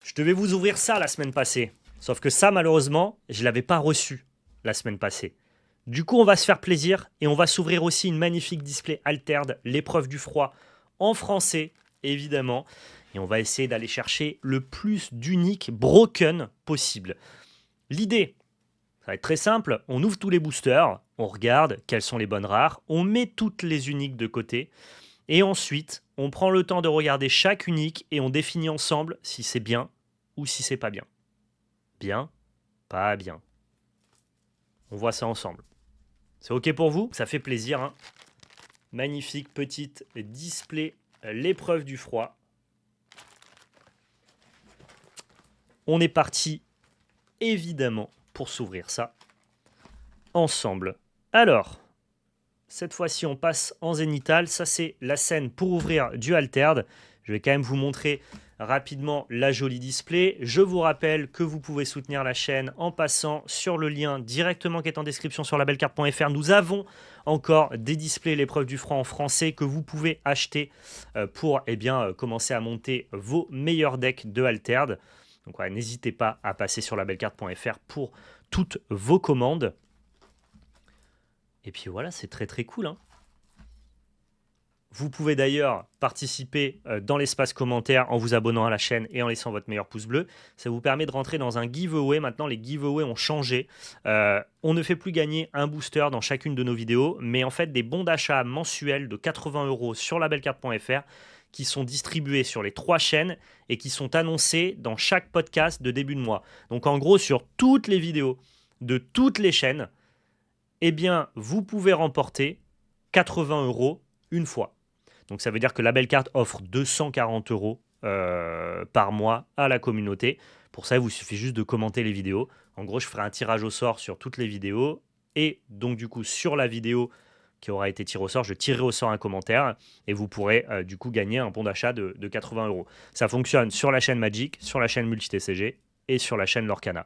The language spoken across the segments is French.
Je devais vous ouvrir ça la semaine passée. Sauf que ça, malheureusement, je ne l'avais pas reçu la semaine passée. Du coup, on va se faire plaisir et on va s'ouvrir aussi une magnifique display Altered, l'épreuve du froid, en français, évidemment. Et on va essayer d'aller chercher le plus d'uniques broken possible. L'idée, ça va être très simple. On ouvre tous les boosters, on regarde quelles sont les bonnes rares, on met toutes les uniques de côté. Et ensuite, on prend le temps de regarder chaque unique et on définit ensemble si c'est bien ou si c'est pas bien. Bien, pas bien. On voit ça ensemble. C'est OK pour vous? Ça fait plaisir, hein? Magnifique petite display, l'épreuve du froid. On est parti, évidemment, pour s'ouvrir ça ensemble. Alors, cette fois-ci, on passe en zénithal. Ça, c'est la scène pour ouvrir du Altered. Je vais quand même vous montrer rapidement la jolie display. Je vous rappelle que vous pouvez soutenir la chaîne en passant sur le lien directement qui est en description sur labellecarte.fr. Nous avons encore des displays, l'épreuve du froid en français, que vous pouvez acheter pour commencer à monter vos meilleurs decks de Altered. Donc voilà, n'hésitez pas à passer sur labellecarte.fr pour toutes vos commandes. Et puis voilà, c'est très très cool, hein. Vous pouvez d'ailleurs participer dans l'espace commentaire en vous abonnant à la chaîne et en laissant votre meilleur pouce bleu. Ça vous permet de rentrer dans un giveaway. Maintenant, les giveaways ont changé. On ne fait plus gagner un booster dans chacune de nos vidéos, mais en fait des bons d'achat mensuels de 80 € sur labellecarte.fr qui sont distribués sur les 3 chaînes et qui sont annoncés dans chaque podcast de début de mois. Donc en gros, sur toutes les vidéos de toutes les chaînes, eh bien, vous pouvez remporter 80 € une fois. Donc ça veut dire que La Belle Carte offre 240 € par mois à la communauté. Pour ça, il vous suffit juste de commenter les vidéos. En gros, je ferai un tirage au sort sur toutes les vidéos. Et donc du coup, sur la vidéo qui aura été tirée au sort, je tirerai au sort un commentaire. Et vous pourrez du coup gagner un bon d'achat de 80 €. Ça fonctionne sur la chaîne Magic, sur la chaîne Multi-TCG et sur la chaîne Lorcana.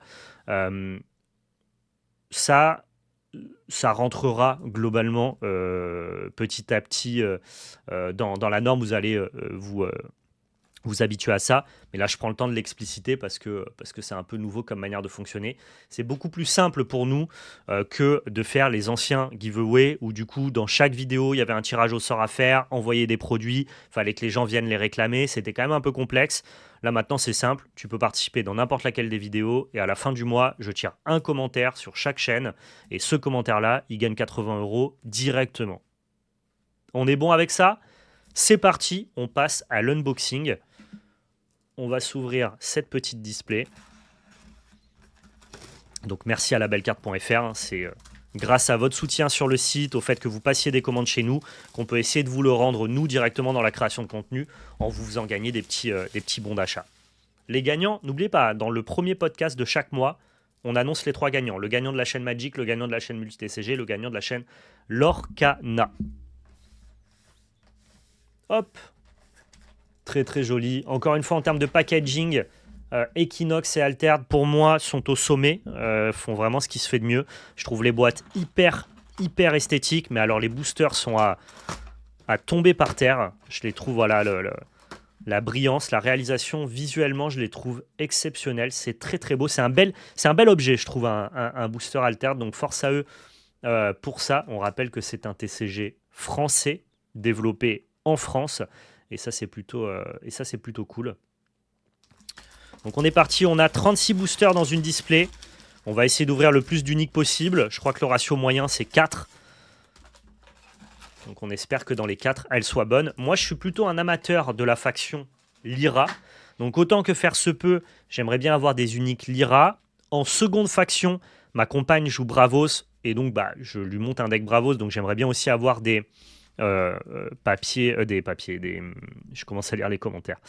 Ça rentrera globalement petit à petit dans la norme. Vous allez vous habituer à ça. Mais là, je prends le temps de l'expliciter parce que c'est un peu nouveau comme manière de fonctionner. C'est beaucoup plus simple pour nous que de faire les anciens giveaways où du coup, dans chaque vidéo, il y avait un tirage au sort à faire, envoyer des produits, il fallait que les gens viennent les réclamer. C'était quand même un peu complexe. Là, maintenant, c'est simple. Tu peux participer dans n'importe laquelle des vidéos et à la fin du mois, je tire un commentaire sur chaque chaîne et ce commentaire-là, il gagne 80 € directement. On est bon avec ça? C'est parti, on passe à l'unboxing. On va s'ouvrir cette petite display. Donc merci à labellecarte.fr, c'est grâce à votre soutien sur le site, au fait que vous passiez des commandes chez nous, qu'on peut essayer de vous le rendre nous directement dans la création de contenu en vous faisant gagner des petits bons d'achat. Les gagnants, n'oubliez pas, dans le premier podcast de chaque mois, on annonce les 3 gagnants. Le gagnant de la chaîne Magic, le gagnant de la chaîne Multi-TCG, le gagnant de la chaîne Lorcana. Hop, très très joli. Encore une fois, en termes de packaging, Equinox et Altered, pour moi, sont au sommet. Font vraiment ce qui se fait de mieux. Je trouve les boîtes hyper esthétiques. Mais alors, les boosters sont à tomber par terre. Je les trouve, voilà, la brillance, la réalisation, visuellement, je les trouve exceptionnels. C'est très très beau. C'est un bel objet, je trouve, un booster Altered. Donc, force à eux pour ça. On rappelle que c'est un TCG français, développé en France. Et ça, c'est plutôt cool. Donc on est parti, on a 36 boosters dans une display. On va essayer d'ouvrir le plus d'uniques possible. Je crois que le ratio moyen, c'est 4. Donc on espère que dans les 4, elle soit bonne. Moi, je suis plutôt un amateur de la faction Lyra. Donc autant que faire se peut, j'aimerais bien avoir des uniques Lyra. En seconde faction, ma compagne joue Bravos. Et donc je lui monte un deck Bravos. Donc j'aimerais bien aussi avoir des... je commence à lire les commentaires.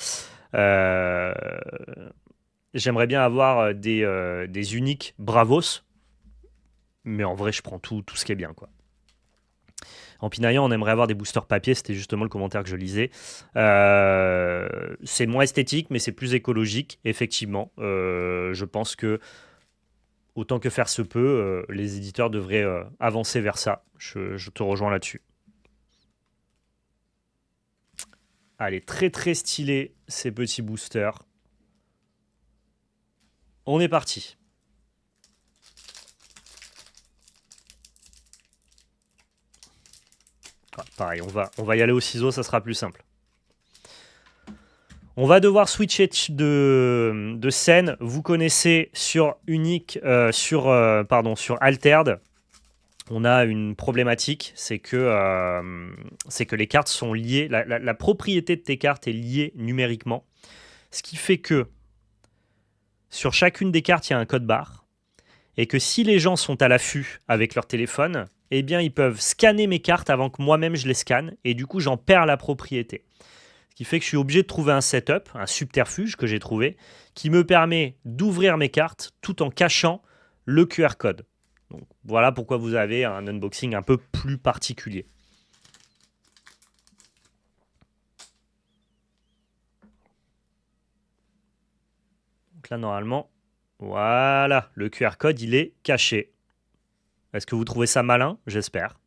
J'aimerais bien avoir des uniques Bravos, mais en vrai, je prends tout ce qui est bien, quoi. En pinaillant, on aimerait avoir des boosters papier, c'était justement le commentaire que je lisais. C'est moins esthétique, mais c'est plus écologique, effectivement. Je pense que, autant que faire se peut, les éditeurs devraient avancer vers ça. Je te rejoins là-dessus. Allez, très très stylé ces petits boosters. On est parti. Ah, pareil, on va y aller au ciseau, ça sera plus simple. On va devoir switcher de scène. Vous connaissez sur sur Altered, on a une problématique, c'est que les cartes sont liées. La propriété de tes cartes est liée numériquement, ce qui fait que sur chacune des cartes, il y a un code barre, et que si les gens sont à l'affût avec leur téléphone, eh bien, ils peuvent scanner mes cartes avant que moi-même je les scanne, et du coup, j'en perds la propriété. Ce qui fait que je suis obligé de trouver un setup, un subterfuge que j'ai trouvé, qui me permet d'ouvrir mes cartes tout en cachant le QR code. Donc, voilà pourquoi vous avez un unboxing un peu plus particulier. Donc là, normalement, voilà, le QR code, il est caché. Est-ce que vous trouvez ça malin? J'espère.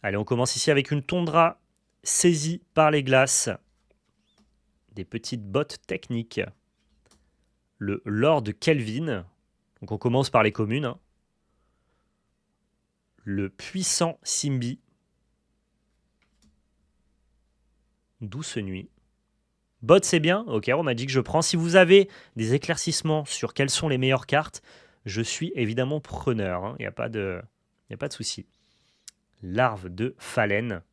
Allez, on commence ici avec une tondra saisie par les glaces. Des petites bottes techniques. Le Lord Kelvin. Donc on commence par les communes. Hein. Le puissant Simbi. Douce nuit. Bot, c'est bien. Ok, on m'a dit que je prends. Si vous avez des éclaircissements sur quelles sont les meilleures cartes, je suis évidemment preneur. Il n'y a pas de souci. Larve de phalène.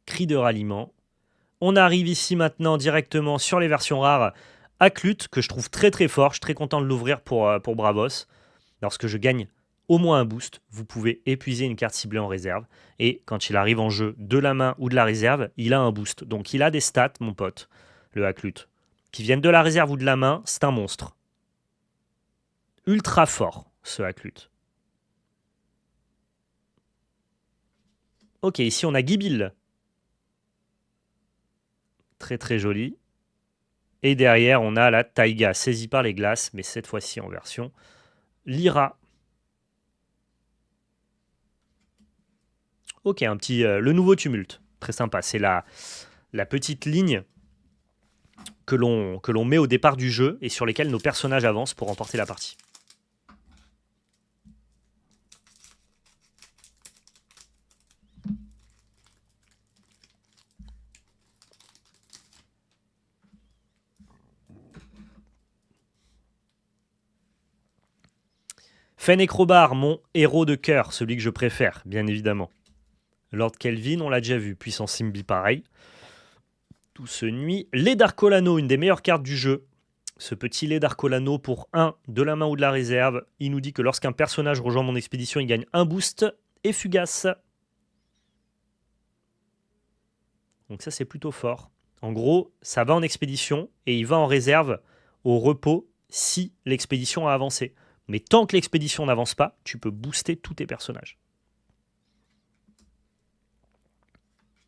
Cri de ralliement. On arrive ici maintenant directement sur les versions rares. Aklut, que je trouve très très fort. Je suis très content de l'ouvrir pour Bravos. Lorsque je gagne au moins un boost, vous pouvez épuiser une carte ciblée en réserve. Et quand il arrive en jeu de la main ou de la réserve, il a un boost. Donc il a des stats, mon pote, le Aklut. Qui viennent de la réserve ou de la main, c'est un monstre. Ultra fort, ce Aklut. Ok, ici on a Gibil. Très très joli. Et derrière, on a la Taïga, saisie par les glaces, mais cette fois-ci en version Lyra. Ok, un petit, le nouveau tumulte. Très sympa. C'est la petite ligne que l'on met au départ du jeu et sur lesquelles nos personnages avancent pour remporter la partie. Fenecrobar, mon héros de cœur, celui que je préfère, bien évidemment. Lord Kelvin, on l'a déjà vu. Puissant Simbi, pareil. Douce nuit. Lait d'Arcolano, une des meilleures cartes du jeu. Ce petit lait d'Arcolano pour 1 de la main ou de la réserve. Il nous dit que lorsqu'un personnage rejoint mon expédition, il gagne un boost et fugace. Donc ça, c'est plutôt fort. En gros, ça va en expédition et il va en réserve au repos si l'expédition a avancé. Mais tant que l'expédition n'avance pas, tu peux booster tous tes personnages.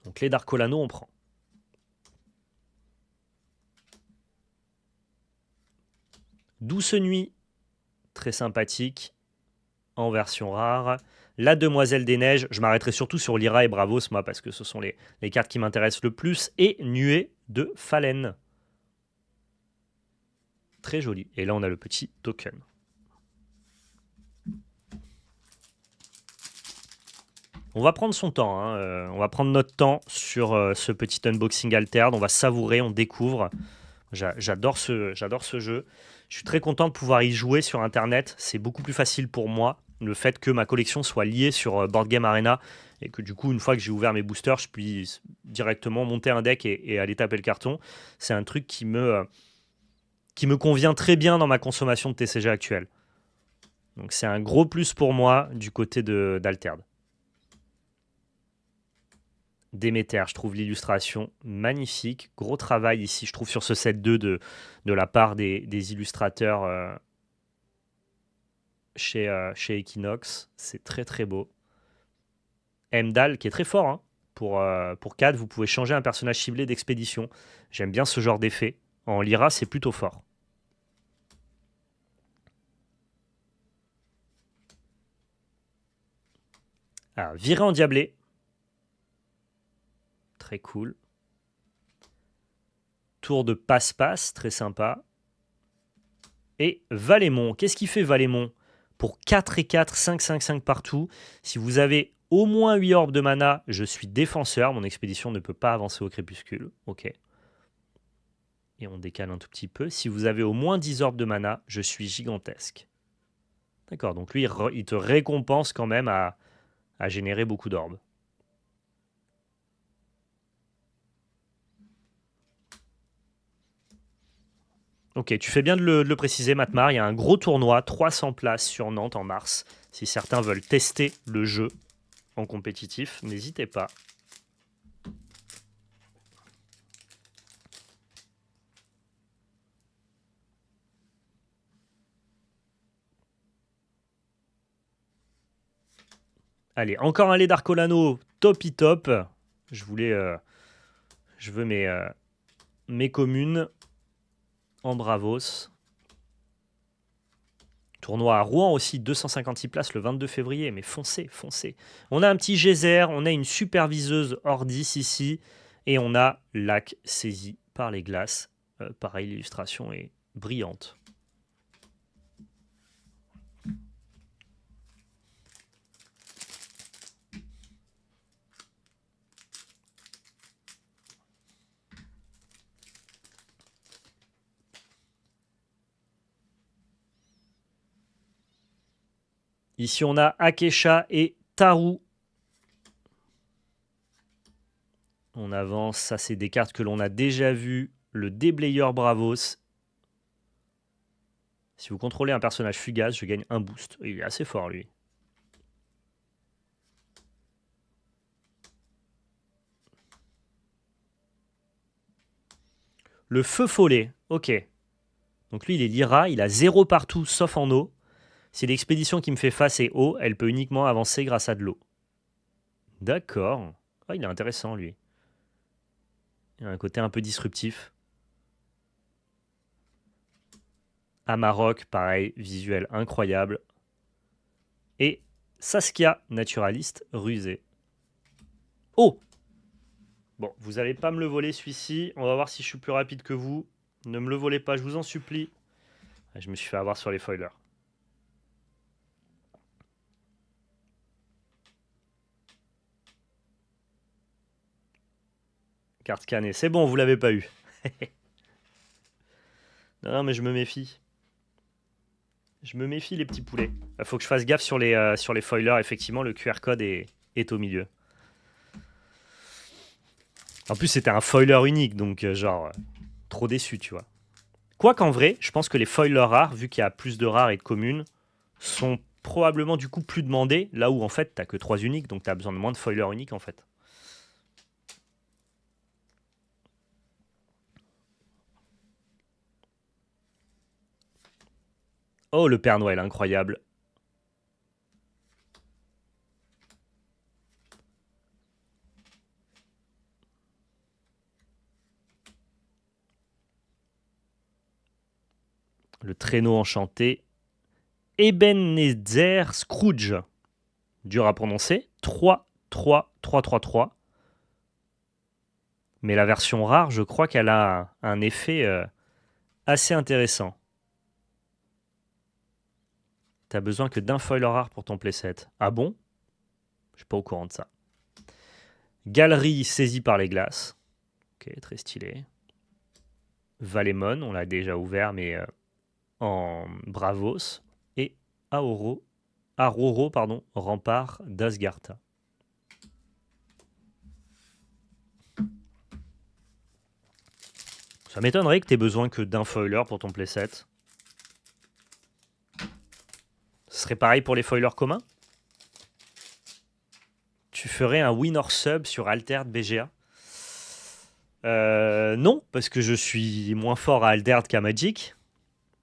Donc les Darkolano, on prend. Douce nuit, très sympathique, en version rare. La Demoiselle des Neiges, je m'arrêterai surtout sur Lyra et Bravos, moi, parce que ce sont les cartes qui m'intéressent le plus. Et Nuée de Phalène. Très joli. Et là, on a le petit token. On va prendre son temps, hein. On va prendre notre temps sur ce petit unboxing Altered. On va savourer, on découvre. J'adore ce jeu. Je suis très content de pouvoir y jouer sur Internet. C'est beaucoup plus facile pour moi. Le fait que ma collection soit liée sur Board Game Arena et que du coup, une fois que j'ai ouvert mes boosters, je puisse directement monter un deck et aller taper le carton. C'est un truc qui me convient très bien dans ma consommation de TCG actuelle. Donc c'est un gros plus pour moi du côté d'Altered. Déméter, je trouve l'illustration magnifique. Gros travail ici, je trouve, sur ce set 2 de la part des illustrateurs chez Equinox. C'est très très beau. Emdal, qui est très fort. Hein. Pour 4, vous pouvez changer un personnage ciblé d'expédition. J'aime bien ce genre d'effet. En Lyra, c'est plutôt fort. Ah, virer en diablé. Très cool. Tour de passe-passe, très sympa. Et Valémon. Qu'est-ce qu'il fait Valémon? Pour 4 et 4, 5, 5, 5 partout. Si vous avez au moins 8 orbes de mana, je suis défenseur. Mon expédition ne peut pas avancer au crépuscule. Ok. Et on décale un tout petit peu. Si vous avez au moins 10 orbes de mana, je suis gigantesque. D'accord, donc lui, il te récompense quand même à générer beaucoup d'orbes. Ok, tu fais bien de le préciser, Matmar. Il y a un gros tournoi, 300 places sur Nantes en mars. Si certains veulent tester le jeu en compétitif, n'hésitez pas. Allez, encore un lait d'Arcolano, topi top. Je veux mes communes en Bravos. Tournoi à Rouen aussi, 256 places le 22 février. Mais foncez, foncez. On a un petit geyser, on a une superviseuse Ordis ici. Et on a lac saisi par les glaces. Pareil, l'illustration est brillante. Ici, on a Akesha et Taru. On avance. Ça, c'est des cartes que l'on a déjà vues. Le déblayeur Bravos. Si vous contrôlez un personnage fugace, je gagne un boost. Il est assez fort, lui. Le feu follet. Ok. Donc lui, il est Lyra. Il a 0 partout, sauf en eau. Si l'expédition qui me fait face est eau, elle peut uniquement avancer grâce à de l'eau. D'accord. Ah, il est intéressant, lui. Il a un côté un peu disruptif. Amarok, pareil, visuel incroyable. Et Saskia, naturaliste rusé. Oh! Bon, vous n'allez pas me le voler celui-ci. On va voir si je suis plus rapide que vous. Ne me le volez pas, je vous en supplie. Je me suis fait avoir sur les foilers. Carte cannée. C'est bon, vous l'avez pas eu. Non, mais je me méfie. Je me méfie, les petits poulets. Il faut que je fasse gaffe sur les foilers. Effectivement, le QR code est au milieu. En plus, c'était un foiler unique, donc trop déçu, tu vois. Quoi qu'en vrai, je pense que les foilers rares, vu qu'il y a plus de rares et de communes, sont probablement du coup plus demandés, là où en fait, t'as que 3 uniques, donc t'as besoin de moins de foilers uniques en fait. Oh, le Père Noël, incroyable. Le traîneau enchanté. Ebenezer Scrooge. Dur à prononcer. 3, 3, 3, 3, 3. Mais la version rare, je crois qu'elle a un effet assez intéressant. T'as besoin que d'un foiler rare pour ton playset. Ah bon? Je suis pas au courant de ça. Galerie saisie par les glaces. Ok, très stylé. Valémon, on l'a déjà ouvert, mais en Bravos. Et Auroro, rempart d'Asgartha. Ça m'étonnerait que tu aies besoin que d'un foiler pour ton playset. Ce serait pareil pour les foilers communs? Tu ferais un win or sub sur Altered BGA? Non, parce que je suis moins fort à Altered qu'à Magic.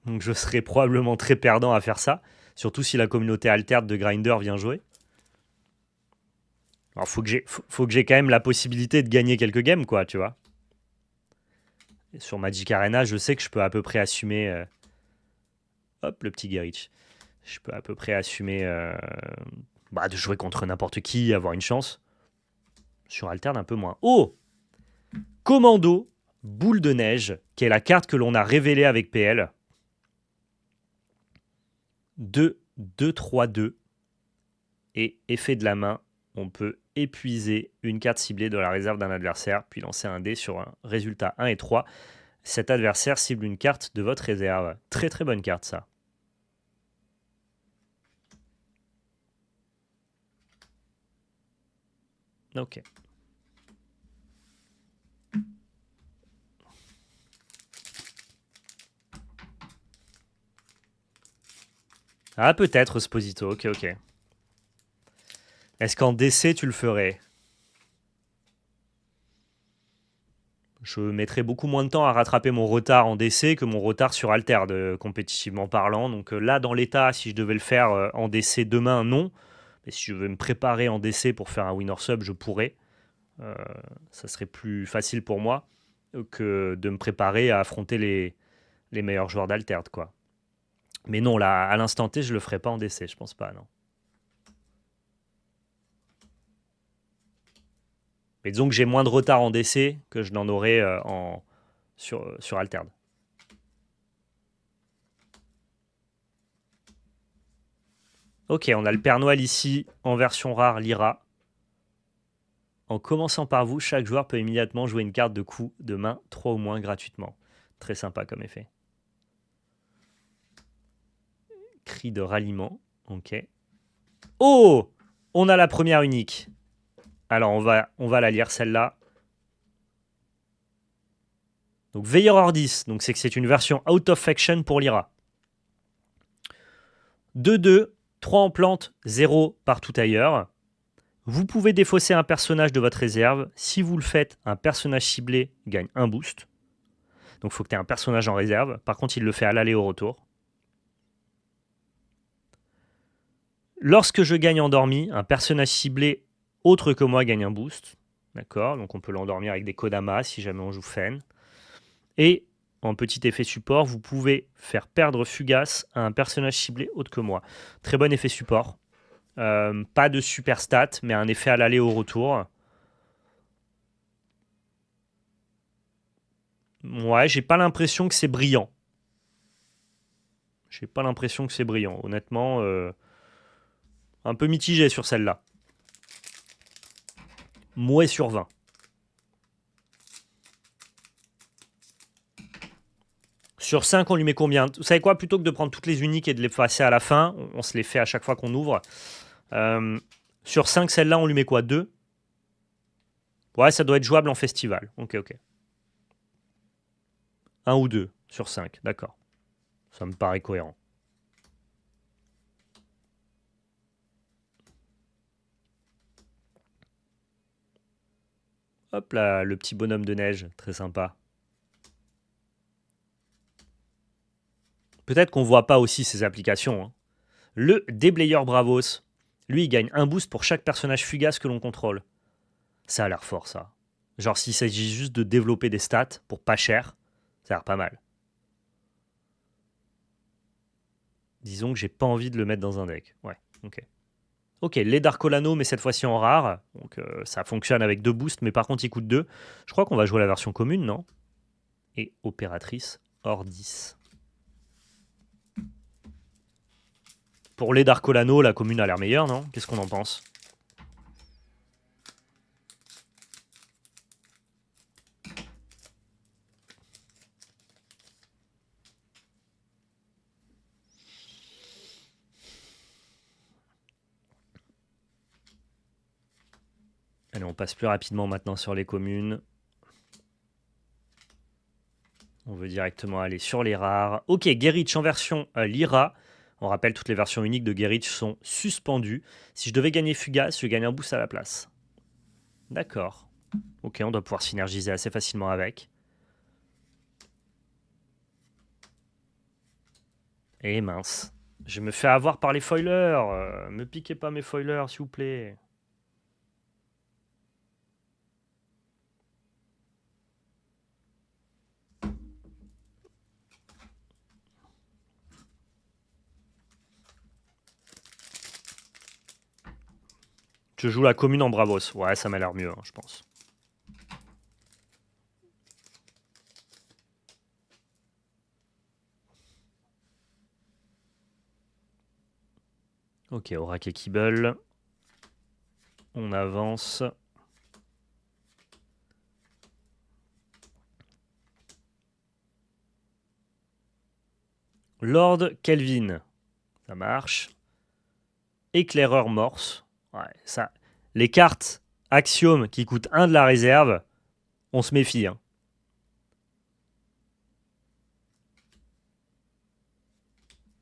Donc je serais probablement très perdant à faire ça. Surtout si la communauté Altered de Grinder vient jouer. Alors faut que j'ai quand même la possibilité de gagner quelques games, quoi, tu vois. Et sur Magic Arena, je sais que je peux à peu près assumer... Hop, le petit Gerich. Je peux à peu près assumer de jouer contre n'importe qui, avoir une chance. Sur Altered, un peu moins. Oh! Commando, Boule de neige, qui est la carte que l'on a révélée avec PL. 2, 2, 3, 2. Et effet de la main, on peut épuiser une carte ciblée de la réserve d'un adversaire, puis lancer un dé sur un résultat 1 et 3. Cet adversaire cible une carte de votre réserve. Très très bonne carte ça. Ok. Ah peut-être Sposito, ok ok. Est-ce qu'en DC tu le ferais? Je mettrais beaucoup moins de temps à rattraper mon retard en DC que mon retard sur Altered, compétitivement parlant. Donc là, dans l'état, si je devais le faire en DC demain, non. Mais si je veux me préparer en DC pour faire un winner sub, je pourrais. Ça serait plus facile pour moi que de me préparer à affronter les meilleurs joueurs d'Altered, quoi. Mais non, là, à l'instant T, je le ferai pas en DC, je pense pas, non. Mais disons que j'ai moins de retard en DC que je n'en aurais sur Altered. Ok, on a le Père Noël ici, en version rare, Lyra. En commençant par vous, chaque joueur peut immédiatement jouer une carte de coup de main 3 ou moins gratuitement. Très sympa comme effet. Cri de ralliement. Ok. Oh! On a la première unique. Alors on va la lire celle-là. Donc Veilleur Ordis, donc c'est que c'est une version out of faction pour Lyra. 2-2, 3 en plante, 0 partout ailleurs. Vous pouvez défausser un personnage de votre réserve. Si vous le faites, un personnage ciblé gagne un boost. Donc il faut que tu aies un personnage en réserve. Par contre, il le fait à l'aller au retour. Lorsque je gagne endormi, un personnage ciblé autre que moi gagne un boost. D'accord, donc on peut l'endormir avec des Kodama si jamais on joue Fen. Et en petit effet support, vous pouvez faire perdre Fugace à un personnage ciblé autre que moi. Très bon effet support. Pas de super stat, mais un effet à l'aller au retour. Ouais, j'ai pas l'impression que c'est brillant. J'ai pas l'impression que c'est brillant. Honnêtement, un peu mitigé sur celle-là. Mouais sur 20. Sur 5, on lui met combien? Vous savez quoi? Plutôt que de prendre toutes les uniques et de les passer à la fin, on se les fait à chaque fois qu'on ouvre. Sur 5, celle-là, on lui met quoi? 2? Ouais, ça doit être jouable en festival. Ok, ok. 1 ou 2 sur 5, d'accord. Ça me paraît cohérent. Hop là, le petit bonhomme de neige, très sympa. Peut-être qu'on voit pas aussi ses applications. Hein. Le déblayeur Bravos, lui, il gagne un boost pour chaque personnage fugace que l'on contrôle. Ça a l'air fort, ça. Genre, s'il s'agit juste de développer des stats pour pas cher, ça a l'air pas mal. Disons que j'ai pas envie de le mettre dans un deck. Ouais, ok. Ok, les Darkolano, mais cette fois-ci en rare. Donc ça fonctionne avec 2 boosts, mais par contre il coûte 2. Je crois qu'on va jouer la version commune, non? Et Opératrice Ordis. Pour les Darkolano, la commune a l'air meilleure, non? Qu'est-ce qu'on en pense? Allez, on passe plus rapidement maintenant sur les communes. On veut directement aller sur les rares. Ok, Gerich en version Lyra. On rappelle, toutes les versions uniques de Gerich sont suspendues. Si je devais gagner Fugace, je gagne un boost à la place. D'accord. Ok, on doit pouvoir synergiser assez facilement avec. Et mince. Je me fais avoir par les foilers. Me piquez pas mes foilers, s'il vous plaît. Je joue la commune en Bravos. Ouais, ça m'a l'air mieux, hein, je pense. Ok, Oracle et Kibble. On avance. Lord Kelvin. Ça marche. Éclaireur Morse. Ouais, ça. Les cartes Axiom qui coûtent 1 de la réserve, on se méfie. Hein.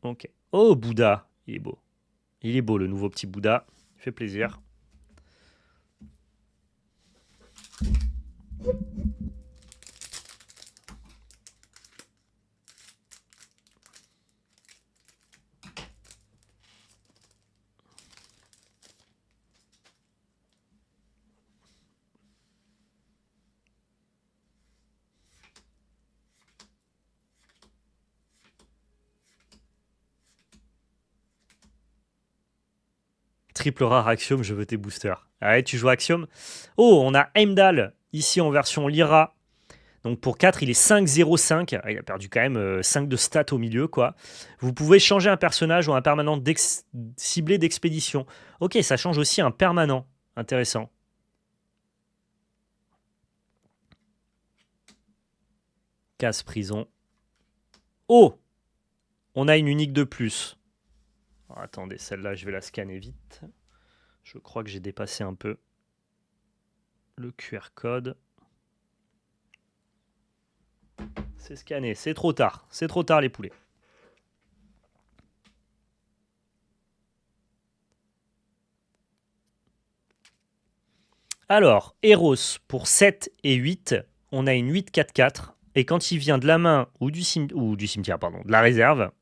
Ok. Oh, Bouddha. Il est beau. Il est beau, le nouveau petit Bouddha. Il fait plaisir. Triple rare Axiom, je veux tes boosters. Ah ouais, tu joues Axiom. Oh, on a Heimdall, ici en version Lyra. Donc pour 4, il est 5-0-5. Ah, il a perdu quand même 5 de stats au milieu, quoi. Vous pouvez changer un personnage ou un permanent ciblé d'expédition. Ok, ça change aussi un permanent. Intéressant. Casse prison. Oh, on a une unique de plus. Oh, attendez, celle-là, je vais la scanner vite. Je crois que j'ai dépassé un peu le QR code. C'est scanné, c'est trop tard. C'est trop tard, les poulets. Alors, Eros, pour 7 et 8, on a une 8-4-4. Et quand il vient de la main ou du cimetière, pardon, de la réserve,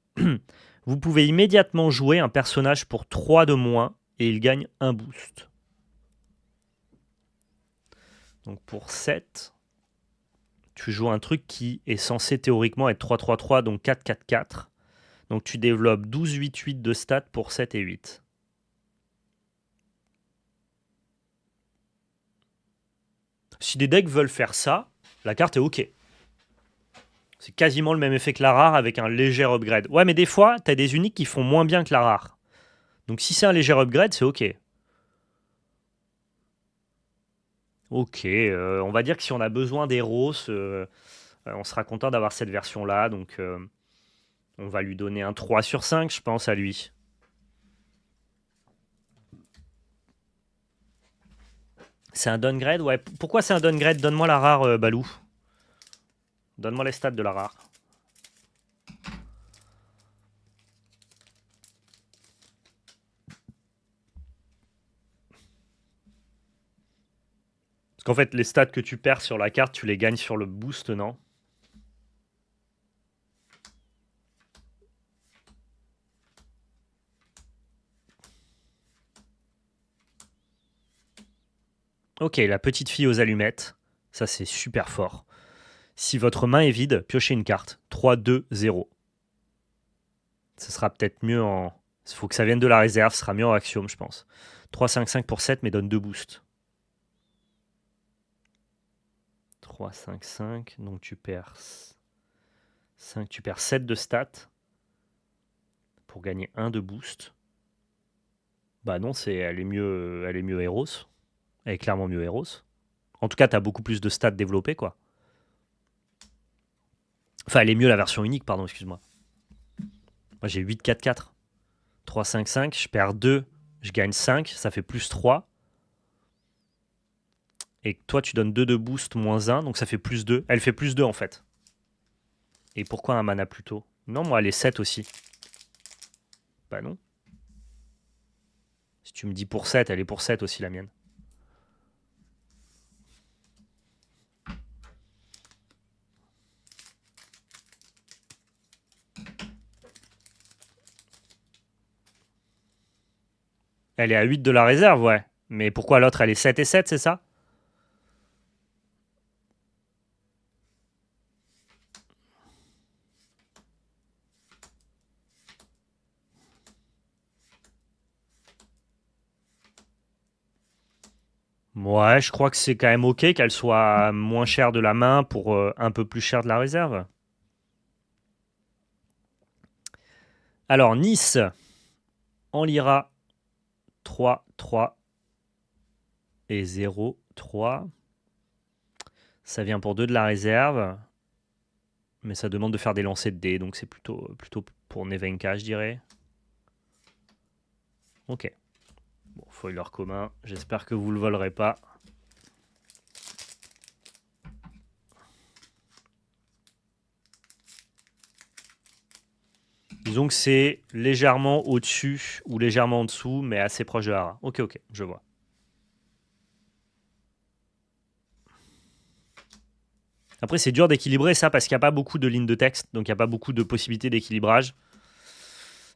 vous pouvez immédiatement jouer un personnage pour 3 de moins et il gagne un boost. Donc pour 7, tu joues un truc qui est censé théoriquement être 3-3-3, donc 4-4-4. Donc tu développes 12-8-8 de stats pour 7 et 8. Si des decks veulent faire ça, la carte est ok. C'est quasiment le même effet que la rare avec un léger upgrade. Ouais, mais des fois, tu as des uniques qui font moins bien que la rare. Donc si c'est un léger upgrade, c'est ok. Ok, on va dire que si on a besoin d'Eros, on sera content d'avoir cette version-là. Donc on va lui donner un 3 sur 5, je pense, à lui. C'est un downgrade? Ouais. Pourquoi c'est un downgrade? Donne-moi la rare, Balou. Donne-moi les stats de la rare. Parce qu'en fait, les stats que tu perds sur la carte, tu les gagnes sur le boost, non? Ok, la petite fille aux allumettes. Ça, c'est super fort. Si votre main est vide, piochez une carte. 3, 2, 0. Ce sera peut-être mieux en... Il faut que ça vienne de la réserve, ce sera mieux en Axiom, je pense. 3, 5, 5 pour 7, mais donne 2 boosts. 3, 5, 5. Donc tu perds 5, tu perds 7 de stats pour gagner 1 de boost. Bah non, elle est mieux Eros. Elle est clairement mieux Eros. En tout cas, tu as beaucoup plus de stats développés, quoi. Enfin, elle est mieux la version unique, pardon, excuse-moi. Moi, j'ai 8, 4, 4. 3, 5, 5. Je perds 2, je gagne 5. Ça fait plus 3. Et toi, tu donnes 2 de boost, moins 1. Donc ça fait plus 2. Elle fait plus 2, en fait. Et pourquoi un mana plus tôt? Non, moi, elle est 7 aussi. Bah non. Si tu me dis pour 7, elle est pour 7 aussi, la mienne. Elle est à 8 de la réserve, ouais. Mais pourquoi l'autre, elle est 7 et 7, c'est ça? Ouais, je crois que c'est quand même ok qu'elle soit moins chère de la main pour un peu plus cher de la réserve. Alors, Nice, en Lyra, 3, 3 et 0, 3. Ça vient pour 2 de la réserve. Mais ça demande de faire des lancers de dés, donc c'est plutôt pour Nevenka, je dirais. Ok. Bon, foiler commun. J'espère que vous le volerez pas. Disons que c'est légèrement au-dessus ou légèrement en dessous, mais assez proche de Hara. Ok, ok, je vois. Après, c'est dur d'équilibrer ça parce qu'il n'y a pas beaucoup de lignes de texte, donc il n'y a pas beaucoup de possibilités d'équilibrage.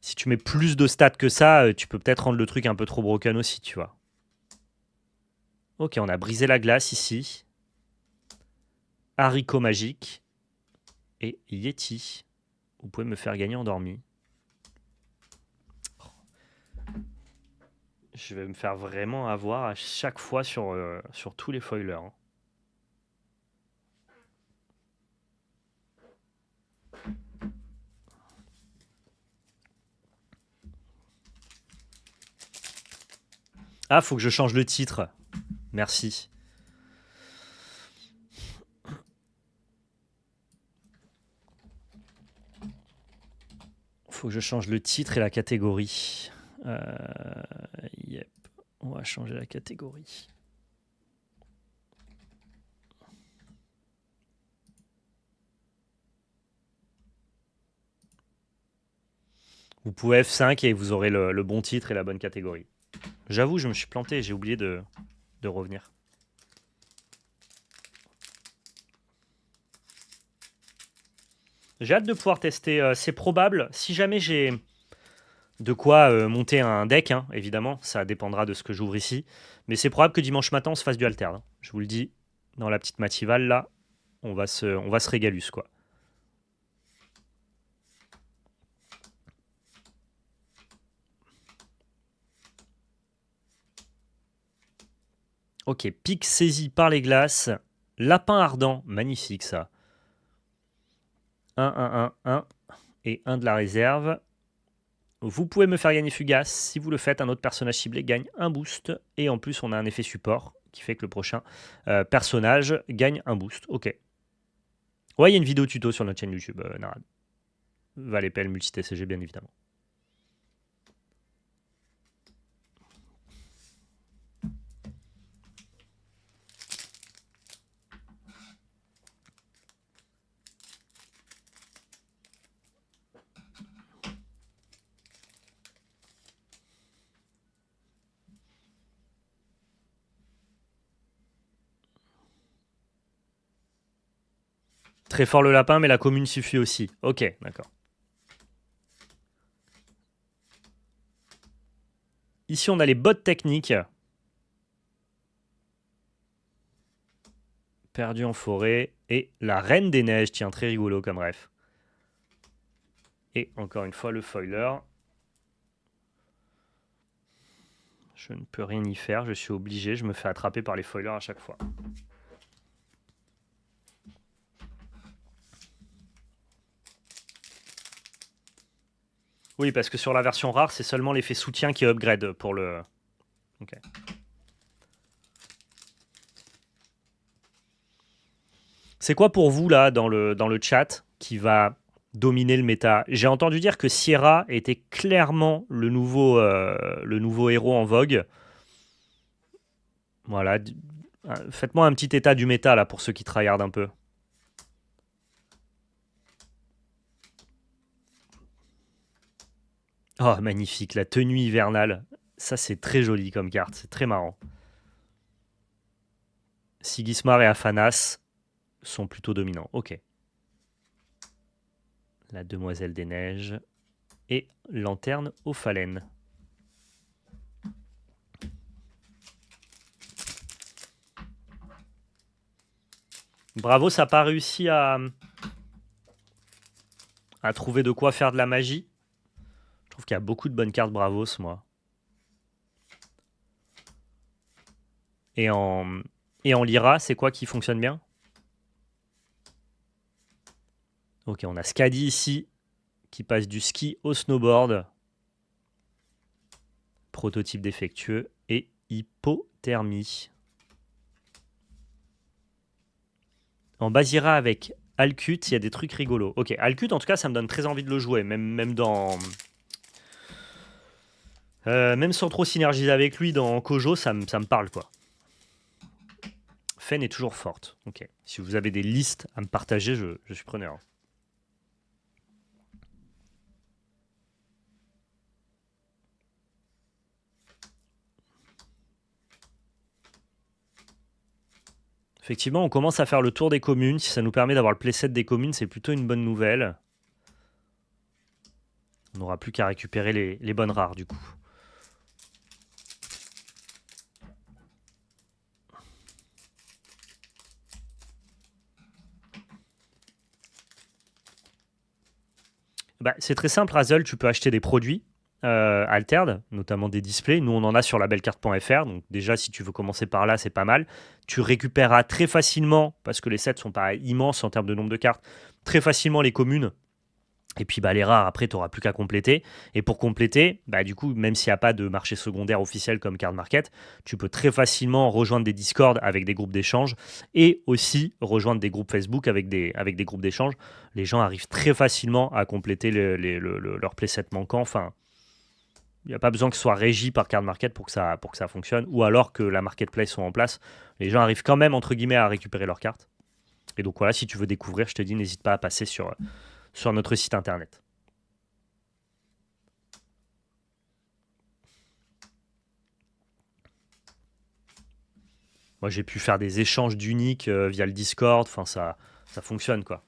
Si tu mets plus de stats que ça, tu peux peut-être rendre le truc un peu trop broken aussi, tu vois. Ok, on a brisé la glace ici. Haricot magique. Et Yeti. Vous pouvez me faire gagner endormi. Je vais me faire vraiment avoir à chaque fois sur tous les foilers. Hein. Ah, faut que je change le titre. Merci. Faut que je change le titre et la catégorie. Yep. On va changer la catégorie. Vous pouvez F5 et vous aurez le bon titre et la bonne catégorie. J'avoue, je me suis planté, j'ai oublié de revenir. J'ai hâte de pouvoir tester. C'est probable, si jamais j'ai de quoi monter un deck, hein, évidemment, ça dépendra de ce que j'ouvre ici. Mais c'est probable que dimanche matin, on se fasse du alterne. Hein. Je vous le dis, dans la petite mativale, là, on va se régalus, quoi. Ok, pic saisi par les glaces. Lapin ardent, magnifique ça. 1, 1, 1, 1 et 1 de la réserve. Vous pouvez me faire gagner Fugace. Si vous le faites, un autre personnage ciblé gagne un boost. Et en plus, on a un effet support qui fait que le prochain personnage gagne un boost. Ok. Ouais, il y a une vidéo tuto sur notre chaîne YouTube, Narad. Valepel, multi-TCG, bien évidemment. Très fort le lapin, mais la commune suffit aussi. Ok, d'accord. Ici, on a les bottes techniques. Perdu en forêt. Et la reine des neiges, tiens, très rigolo comme ref. Et encore une fois, le foiler. Je ne peux rien y faire, je suis obligé, je me fais attraper par les foilers à chaque fois. Oui, parce que sur la version rare, c'est seulement l'effet soutien qui upgrade pour le... Ok. C'est quoi pour vous, là, dans le chat, qui va dominer le méta? J'ai entendu dire que Sierra était clairement le nouveau héros en vogue. Voilà. Faites-moi un petit état du méta, là, pour ceux qui tryhardent un peu. Oh, magnifique, la tenue hivernale. Ça, c'est très joli comme carte, c'est très marrant. Sigismar et Aphanas sont plutôt dominants. Ok. La demoiselle des neiges et lanterne aux phalènes. Bravo, ça n'a pas réussi à trouver de quoi faire de la magie. Je trouve qu'il y a beaucoup de bonnes cartes Bravos, moi. Et en Lyra, c'est quoi qui fonctionne bien? Ok, on a Skadi ici, qui passe du ski au snowboard. Prototype défectueux et hypothermie. En Basira avec Alcut, il y a des trucs rigolos. Ok, Alcut, en tout cas, ça me donne très envie de le jouer, même même sans trop synergiser avec lui dans Kojo, ça me parle, quoi. Fen est toujours forte. Ok. Si vous avez des listes à me partager, je suis preneur. Effectivement, on commence à faire le tour des communes. Si ça nous permet d'avoir le playset des communes, c'est plutôt une bonne nouvelle. On n'aura plus qu'à récupérer les bonnes rares, du coup. Bah, c'est très simple, Razel, tu peux acheter des produits Altered, notamment des displays. Nous, on en a sur labelcarte.fr. Donc déjà, si tu veux commencer par là, c'est pas mal. Tu récupéreras très facilement, parce que les sets sont pas immenses en termes de nombre de cartes, très facilement les communes. Et puis bah, les rares, après, tu n'auras plus qu'à compléter. Et pour compléter, bah, du coup, même s'il n'y a pas de marché secondaire officiel comme Card Market, tu peux très facilement rejoindre des Discord avec des groupes d'échange et aussi rejoindre des groupes Facebook avec des groupes d'échange. Les gens arrivent très facilement à compléter leur playset manquant. Enfin, il n'y a pas besoin que ce soit régi par Card Market pour que ça fonctionne. Ou alors que la marketplace soit en place. Les gens arrivent quand même, entre guillemets, à récupérer leurs cartes. Et donc voilà, si tu veux découvrir, je te dis, n'hésite pas à passer sur notre site internet. Moi, j'ai pu faire des échanges d'uniques via le Discord. Enfin, ça fonctionne, quoi.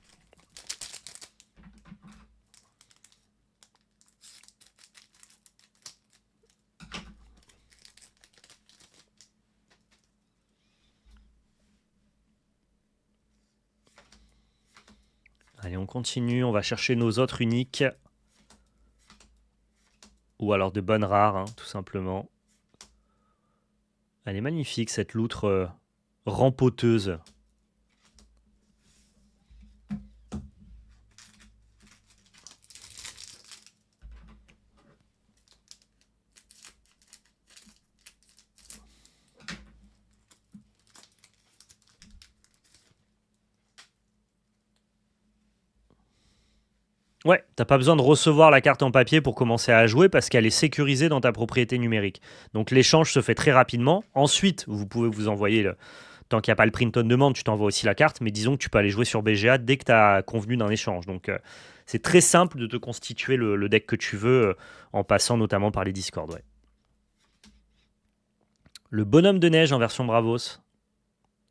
Allez, on continue. On va chercher nos autres uniques. Ou alors de bonnes rares, hein, tout simplement. Elle est magnifique, cette loutre rempoteuse. Ouais, t'as pas besoin de recevoir la carte en papier pour commencer à jouer parce qu'elle est sécurisée dans ta propriété numérique. Donc l'échange se fait très rapidement. Ensuite, vous pouvez vous envoyer, tant qu'il n'y a pas le print on demande, tu t'envoies aussi la carte, mais disons que tu peux aller jouer sur BGA dès que tu as convenu d'un échange. Donc c'est très simple de te constituer le deck que tu veux en passant notamment par les Discord. Ouais. Le bonhomme de neige en version Bravos,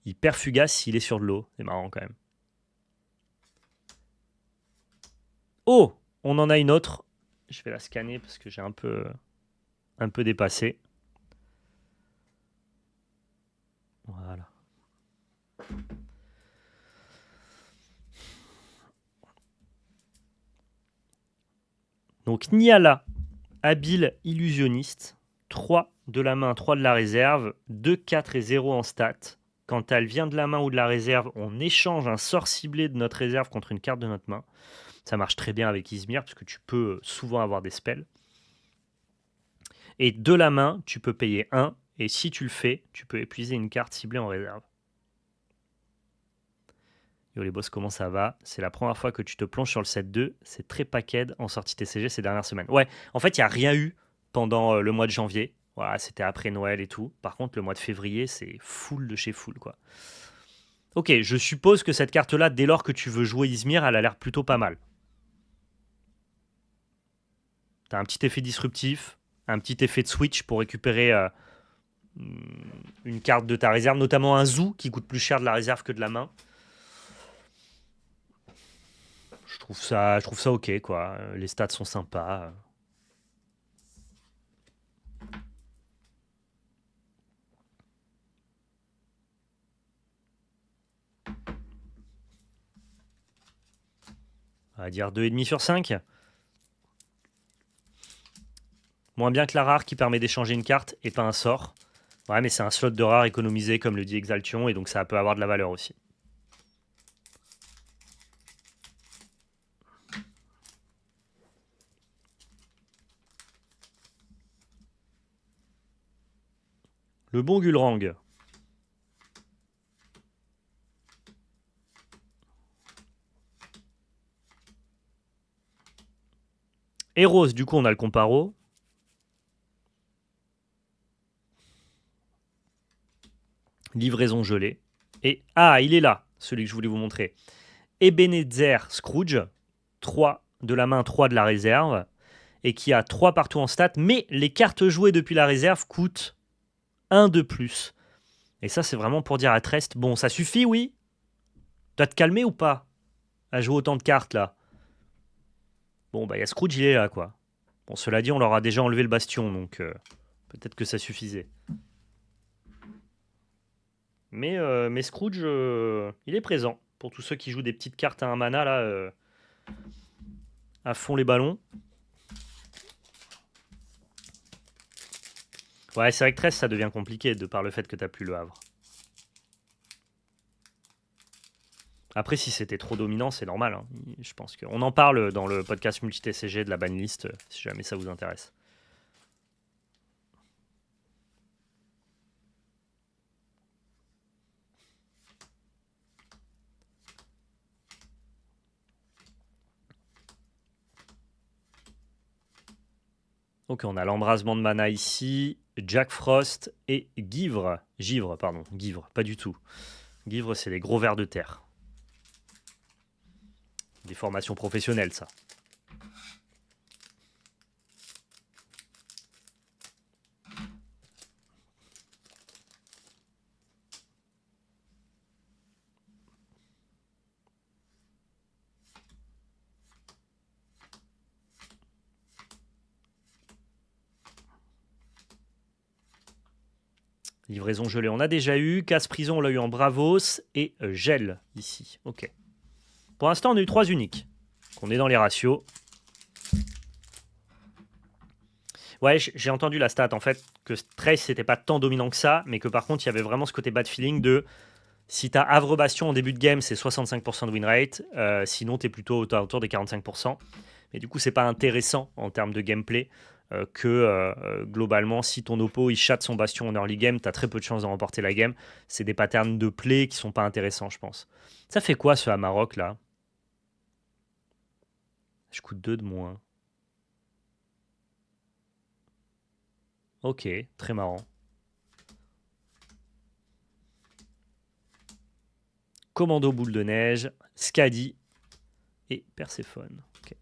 hyper fugace s'il est sur de l'eau. C'est marrant quand même. Oh, on en a une autre. Je vais la scanner parce que j'ai un peu dépassé. Voilà. Donc Niala, habile illusionniste, 3 de la main, 3 de la réserve, 2, 4 et 0 en stats. Quand elle vient de la main ou de la réserve, on échange un sort ciblé de notre réserve contre une carte de notre main. Ça marche très bien avec Izmir, parce que tu peux souvent avoir des spells. Et de la main, tu peux payer 1, et si tu le fais, tu peux épuiser une carte ciblée en réserve. Yo les boss, comment ça va? C'est la première fois que tu te plonges sur le set 2. C'est très paquet en sortie TCG ces dernières semaines. Ouais, en fait, il n'y a rien eu pendant le mois de janvier. Voilà, c'était après Noël et tout. Par contre, le mois de février, c'est full de chez full, quoi. Ok, je suppose que cette carte-là, dès lors que tu veux jouer Izmir, elle a l'air plutôt pas mal. T'as un petit effet disruptif, un petit effet de switch pour récupérer une carte de ta réserve, notamment un Zoo qui coûte plus cher de la réserve que de la main. Je trouve ça ok, quoi. Les stats sont sympas. On va dire 2,5 sur 5. Moins bien que la rare qui permet d'échanger une carte et pas un sort. Ouais, mais c'est un slot de rare économisé, comme le dit Exaltion, et donc ça peut avoir de la valeur aussi. Le bon Gulrang. Eros, du coup, on a le comparo. Livraison gelée. Et ah, il est là, celui que je voulais vous montrer. Ebenezer Scrooge, 3 de la main, 3 de la réserve, et qui a 3 partout en stats, mais les cartes jouées depuis la réserve coûtent 1 de plus. Et ça, c'est vraiment pour dire à Trest, bon, ça suffit, oui? Tu vas te calmer ou pas? À jouer autant de cartes, là. Bon, bah, il y a Scrooge, il est là, quoi. Bon, cela dit, on leur a déjà enlevé le bastion, donc peut-être que ça suffisait. Mais Scrooge, il est présent. Pour tous ceux qui jouent des petites cartes à un mana, là, à fond les ballons. Ouais, c'est vrai que 13, ça devient compliqué de par le fait que t'as plus le Havre. Après, si c'était trop dominant, c'est normal. Hein. Je pense qu'on en parle dans le podcast multi-TCG de la banlist, si jamais ça vous intéresse. Ok, on a l'embrasement de mana ici, Jack Frost et Givre. Givre, pardon. Givre, pas du tout. Givre, c'est les gros vers de terre. Des formations professionnelles, ça. Livraison gelée, on a déjà eu. Casse-prison, on l'a eu en Bravos. Et Gel, ici. Ok. Pour l'instant, on a eu 3 uniques. On est dans les ratios. Ouais, j'ai entendu la stat, en fait, que Trace, c'était pas tant dominant que ça, mais que par contre, il y avait vraiment ce côté bad feeling de... Si t'as Havre Bastion en début de game, c'est 65% de win rate. Sinon, t'es plutôt autour des 45%. Mais du coup, c'est pas intéressant en termes de gameplay. Globalement, si ton oppo il chatte son bastion en early game, t'as très peu de chances de remporter la game. C'est des patterns de play qui sont pas intéressants, je pense. Ça fait quoi ce Amarok là? Je coûte 2 de moins. Ok, très marrant. Commando boule de neige, Skadi et Perséphone. Ok.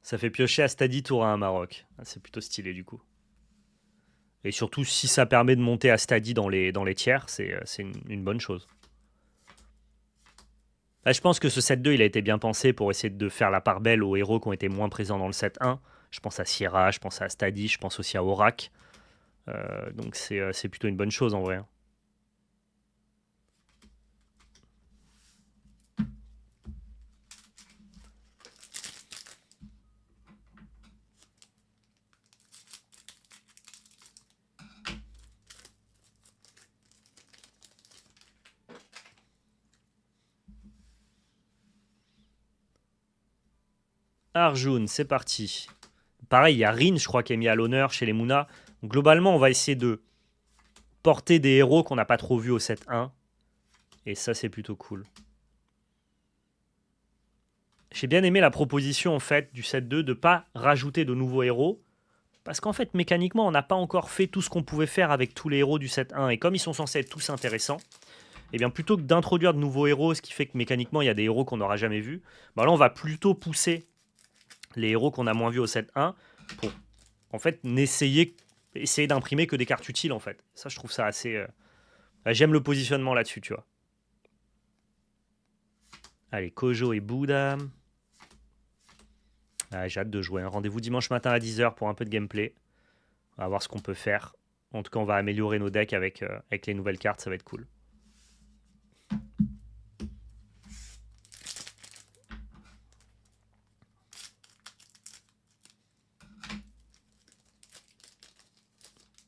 Ça fait piocher à Stadi tour 1 à Maroc. Ah, c'est plutôt stylé du coup. Et surtout, si ça permet de monter à Stadi dans les tiers, c'est une bonne chose. Là, je pense que ce set 2, il a été bien pensé pour essayer de faire la part belle aux héros qui ont été moins présents dans le set 1. Je pense à Sierra, je pense à Stadi, je pense aussi à Aurak. Donc c'est plutôt une bonne chose en vrai. Arjun, c'est parti. Pareil, il y a Rin, je crois, qui est mis à l'honneur chez les Muna. Globalement, on va essayer de porter des héros qu'on n'a pas trop vus au set 1. Et ça, c'est plutôt cool. J'ai bien aimé la proposition en fait du set 2 de ne pas rajouter de nouveaux héros. Parce qu'en fait, mécaniquement, on n'a pas encore fait tout ce qu'on pouvait faire avec tous les héros du set 1. Et comme ils sont censés être tous intéressants, et bien plutôt que d'introduire de nouveaux héros, ce qui fait que mécaniquement il y a des héros qu'on n'aura jamais vus, bah là on va plutôt pousser les héros qu'on a moins vus au set 1 pour en fait essayer d'imprimer que des cartes utiles en fait. Ça je trouve ça assez... J'aime le positionnement là-dessus, tu vois. Allez, Kojo et Bouddha. Ah, j'ai hâte de jouer. Un rendez-vous dimanche matin à 10h pour un peu de gameplay. On va voir ce qu'on peut faire. En tout cas, on va améliorer nos decks avec les nouvelles cartes, ça va être cool.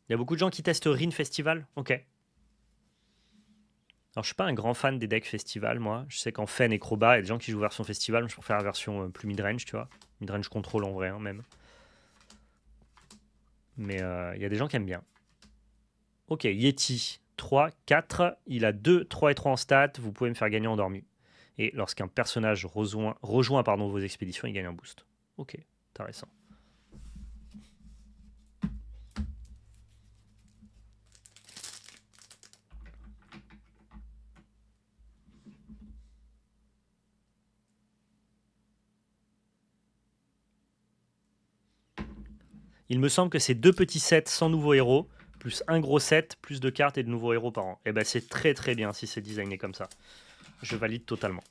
Il y a beaucoup de gens qui testent Rin Festival. Ok. Alors, je suis pas un grand fan des decks festival, moi. Je sais qu'en Fen et Crobat, il y a des gens qui jouent version festival, mais je préfère la version plus mid-range, tu vois. Mid-range contrôle en vrai, hein, même. Mais il y a des gens qui aiment bien. Ok, Yeti, 3, 4. Il a 2, 3 et 3 en stats. Vous pouvez me faire gagner endormi. Et lorsqu'un personnage rejoint vos expéditions, il gagne un boost. Ok, intéressant. Il me semble que c'est 2 petits sets sans nouveaux héros, plus un gros set, plus de cartes et de nouveaux héros par an. Et ben c'est très très bien si c'est designé comme ça. Je valide totalement.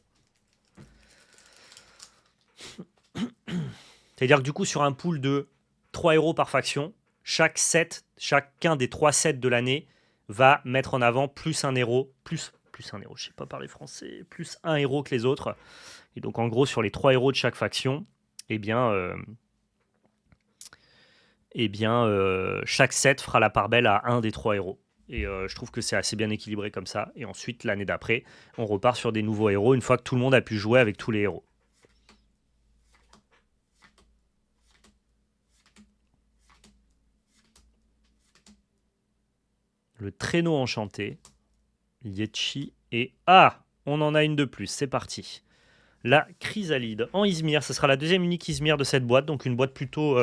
C'est-à-dire que du coup, sur un pool de 3 héros par faction, chacun des 3 sets de l'année va mettre en avant plus un héros, plus un héros, je sais pas parler français, plus un héros que les autres. Et donc en gros, sur les 3 héros de chaque faction, eh bien, chaque set fera la part belle à un des 3 héros. Et je trouve que c'est assez bien équilibré comme ça. Et ensuite, l'année d'après, on repart sur des nouveaux héros une fois que tout le monde a pu jouer avec tous les héros. Le traîneau enchanté, Yetchi et... Ah, on en a une de plus, c'est parti. La chrysalide en Izmir, ce sera la deuxième unique Izmir de cette boîte, donc une boîte plutôt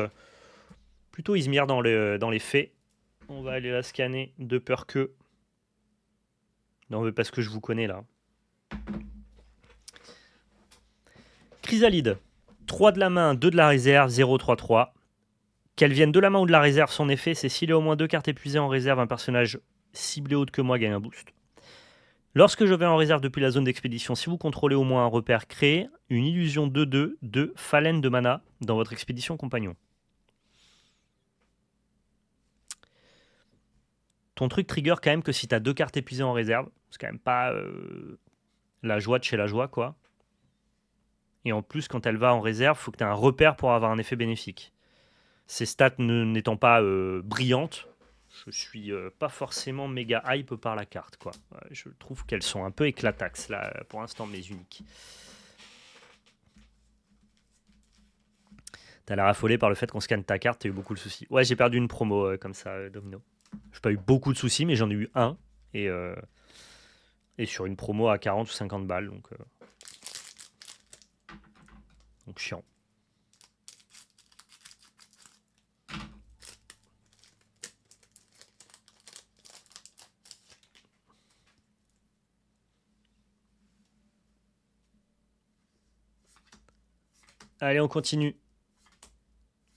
Izmir dans les faits. On va aller la scanner de peur que... Non, mais parce que je vous connais là. Chrysalide, 3 de la main, 2 de la réserve, 0, 3, 3. Qu'elle vienne de la main ou de la réserve, son effet, c'est s'il y a au moins 2 cartes épuisées en réserve, un personnage ciblé autre que moi gagne un boost. Lorsque je vais en réserve depuis la zone d'expédition, si vous contrôlez au moins un repère, créez une illusion 2-2 de phalène de mana dans votre expédition compagnon. Ton truc trigger quand même que si tu as 2 cartes épuisées en réserve, c'est quand même pas la joie de chez la joie, quoi. Et en plus, quand elle va en réserve, il faut que tu aies un repère pour avoir un effet bénéfique. Ces stats n'étant pas brillantes, je suis pas forcément méga hype par la carte, quoi. Je trouve qu'elles sont un peu éclataxes, là, pour l'instant, mes uniques. T'as l'air affolé par le fait qu'on scanne ta carte, t'as eu beaucoup de soucis. Ouais, j'ai perdu une promo comme ça, Domino. J'ai pas eu beaucoup de soucis, mais j'en ai eu un. Et sur une promo à 40 ou 50 balles, donc chiant. Allez, on continue.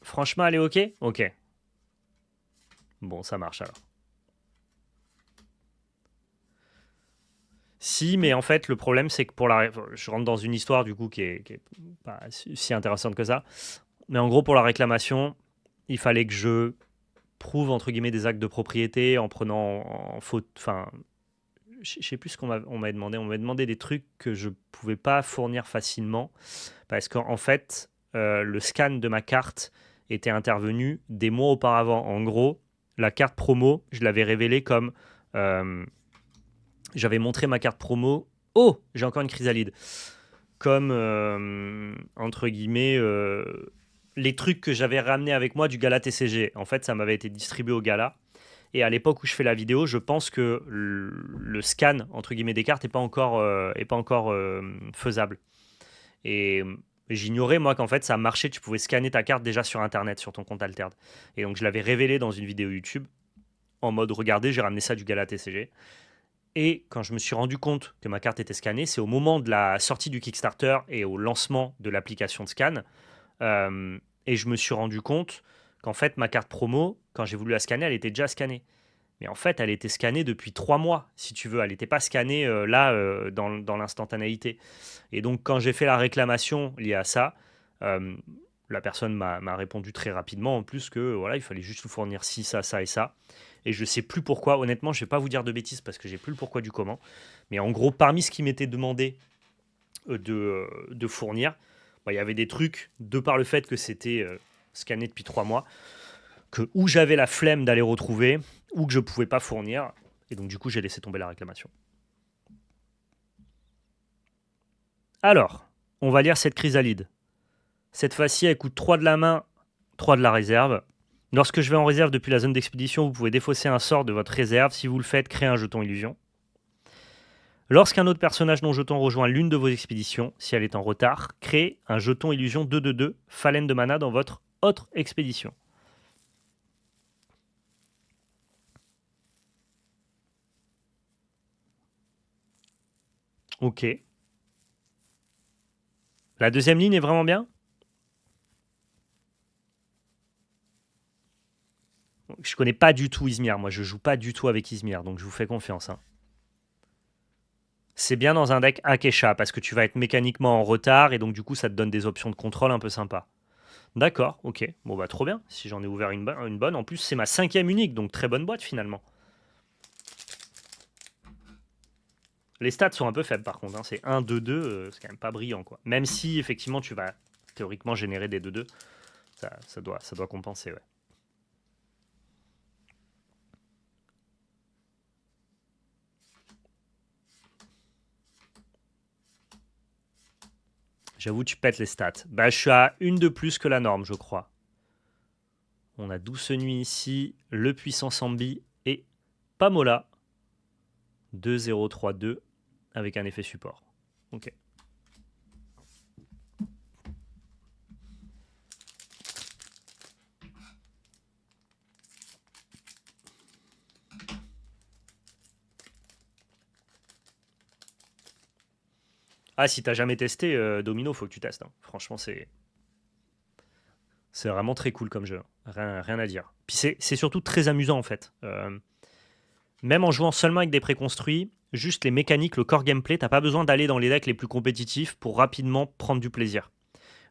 Franchement, elle est ok? Ok. Bon, ça marche alors. Si, mais en fait, le problème, c'est que je rentre dans une histoire, du coup, qui est pas si intéressante que ça. Mais en gros, pour la réclamation, il fallait que je prouve, entre guillemets, des actes de propriété en prenant en faute... Enfin, je sais plus ce qu'on m'avait demandé. On m'avait demandé des trucs que je pouvais pas fournir facilement. Parce qu'en fait, le scan de ma carte était intervenu des mois auparavant. En gros, la carte promo, je l'avais révélée comme... j'avais montré ma carte promo. Oh, j'ai encore une chrysalide. Comme, entre guillemets, les trucs que j'avais ramenés avec moi du gala TCG. En fait, ça m'avait été distribué au gala. Et à l'époque où je fais la vidéo, je pense que le scan, entre guillemets, des cartes n'est pas encore, faisable. Et j'ignorais, moi, qu'en fait, ça marchait. Tu pouvais scanner ta carte déjà sur Internet, sur ton compte Alterd. Et donc, je l'avais révélé dans une vidéo YouTube, en mode, regardez, j'ai ramené ça du gala TCG. Et quand je me suis rendu compte que ma carte était scannée, c'est au moment de la sortie du Kickstarter et au lancement de l'application de scan. Et je me suis rendu compte qu'en fait, ma carte promo, quand j'ai voulu la scanner, elle était déjà scannée. Mais en fait, elle était scannée depuis 3 mois, si tu veux. Elle n'était pas scannée dans l'instantanéité. Et donc, quand j'ai fait la réclamation liée à ça, la personne m'a répondu très rapidement, en plus que voilà, il fallait juste nous fournir ci, ça, ça et ça. Et je sais plus pourquoi. Honnêtement, je vais pas vous dire de bêtises parce que j'ai plus le pourquoi du comment. Mais en gros, parmi ce qui m'était demandé de fournir, il y avait des trucs, de par le fait que c'était scanné depuis 3 mois, que ou j'avais la flemme d'aller retrouver, ou que je pouvais pas fournir. Et donc, du coup, j'ai laissé tomber la réclamation. Alors, on va lire cette chrysalide. Cette fois-ci, elle coûte 3 de la main, 3 de la réserve. Lorsque je vais en réserve depuis la zone d'expédition, vous pouvez défausser un sort de votre réserve. Si vous le faites, créez un jeton illusion. Lorsqu'un autre personnage non jeton rejoint l'une de vos expéditions, si elle est en retard, créez un jeton illusion 2/2 phalène de mana dans votre autre expédition. Ok. La deuxième ligne est vraiment bien. Je connais pas du tout Izmir, moi je joue pas du tout avec Izmir, donc je vous fais confiance. Hein. C'est bien dans un deck Akesha, parce que tu vas être mécaniquement en retard, et donc du coup ça te donne des options de contrôle un peu sympas. D'accord, ok. Bon bah trop bien, si j'en ai ouvert une bonne. En plus c'est ma 5e unique, donc très bonne boîte finalement. Les stats sont un peu faibles par contre, hein. C'est 1, 2, 2, c'est quand même pas brillant quoi. Même si effectivement tu vas théoriquement générer des 2-2, ça doit compenser, ouais. J'avoue, tu pètes les stats. Bah, je suis à une de plus que la norme, je crois. On a Douce Nuit ici, Le Puissant Sambi et Pamola. 2-0-3-2 avec un effet support. Ok. Ah, si t'as jamais testé Domino, faut que tu testes. Hein. Franchement, c'est vraiment très cool comme jeu. Rien à dire. Puis c'est surtout très amusant en fait. Même en jouant seulement avec des préconstruits, juste les mécaniques, le core gameplay, t'as pas besoin d'aller dans les decks les plus compétitifs pour rapidement prendre du plaisir.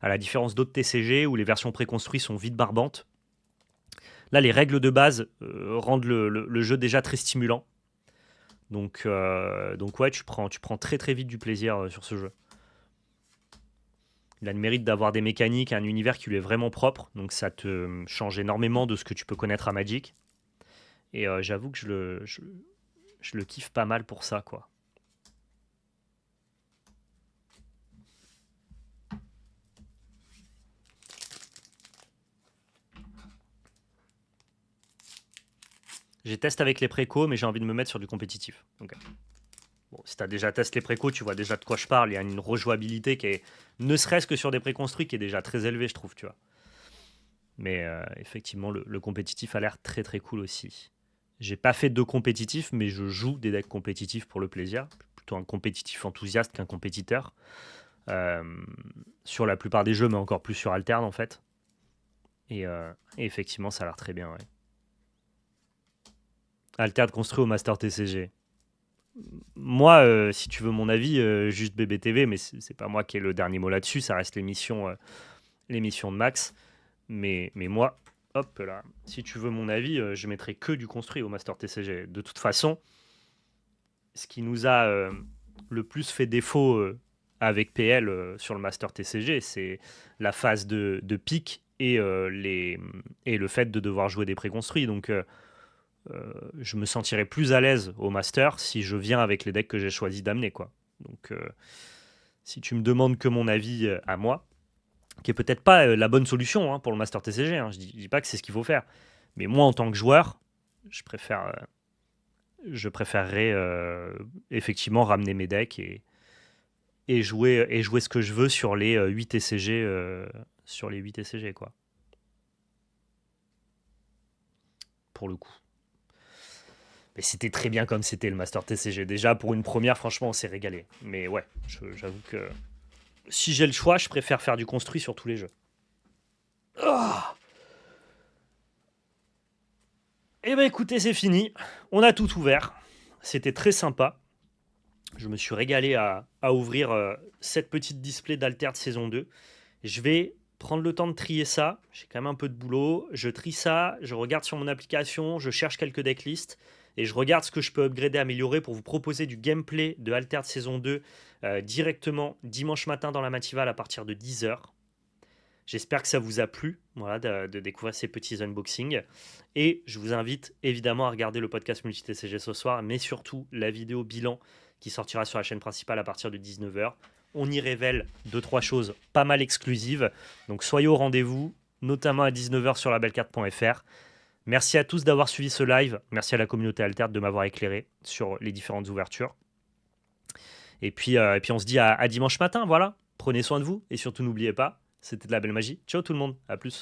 À la différence d'autres TCG où les versions préconstruites sont vite barbantes. Là, les règles de base rendent le jeu déjà très stimulant. Donc ouais, tu prends très très vite du plaisir sur ce jeu. Il a le mérite d'avoir des mécaniques, un univers qui lui est vraiment propre, donc ça te change énormément de ce que tu peux connaître à Magic. Et j'avoue que je le kiffe pas mal pour ça, quoi. J'ai testé avec les précos, mais j'ai envie de me mettre sur du compétitif. Okay. Bon, si tu as déjà testé les précos, tu vois déjà de quoi je parle. Il y a une rejouabilité qui est, ne serait-ce que sur des préconstruits, qui est déjà très élevée, je trouve, tu vois. Mais effectivement, le compétitif a l'air très très cool aussi. J'ai pas fait de compétitif, mais je joue des decks compétitifs pour le plaisir. Plutôt un compétitif enthousiaste qu'un compétiteur. Sur la plupart des jeux, mais encore plus sur Alterne en fait. Et effectivement, ça a l'air très bien. Ouais. Alterne construit au Master TCG. Moi, si tu veux mon avis, juste BBTV, mais c'est pas moi qui ai le dernier mot là-dessus. Ça reste l'émission de Max. Mais moi, hop là, si tu veux mon avis, je mettrai que du construit au Master TCG. De toute façon, ce qui nous a le plus fait défaut avec PL sur le Master TCG, c'est la phase de pique et le fait de devoir jouer des préconstruits. Donc, je me sentirais plus à l'aise au Master si je viens avec les decks que j'ai choisi d'amener, quoi. Donc, si tu me demandes que mon avis à moi, qui est peut-être pas la bonne solution hein, pour le Master TCG. Hein. Je dis pas que c'est ce qu'il faut faire. Mais moi, en tant que joueur, je préférerais effectivement ramener mes decks et jouer ce que je veux sur les 8 TCG, quoi. Pour le coup. Mais c'était très bien comme c'était le Master TCG. Déjà, pour une première, franchement, on s'est régalé. Mais ouais, j'avoue que si j'ai le choix, je préfère faire du construit sur tous les jeux. Oh Eh ben écoutez, c'est fini. On a tout ouvert. C'était très sympa. Je me suis régalé à ouvrir cette petite display d'Alter de saison 2. Je vais prendre le temps de trier ça. J'ai quand même un peu de boulot. Je trie ça, je regarde sur mon application, je cherche quelques decklists et je regarde ce que je peux upgrader, améliorer pour vous proposer du gameplay de Alter de saison 2 directement dimanche matin dans la matinale à partir de 10h. J'espère que ça vous a plu voilà, de découvrir ces petits unboxings. Et je vous invite évidemment à regarder le podcast Multi-TCG ce soir, mais surtout la vidéo bilan qui sortira sur la chaîne principale à partir de 19h. on y révèle 2-3 choses pas mal exclusives. Donc soyez au rendez-vous, notamment à 19h sur labellecarte.fr. Merci à tous d'avoir suivi ce live. Merci à la communauté Alterne de m'avoir éclairé sur les différentes ouvertures. Et puis on se dit à dimanche matin, voilà. Prenez soin de vous et surtout n'oubliez pas, c'était de la belle magie. Ciao tout le monde, à plus.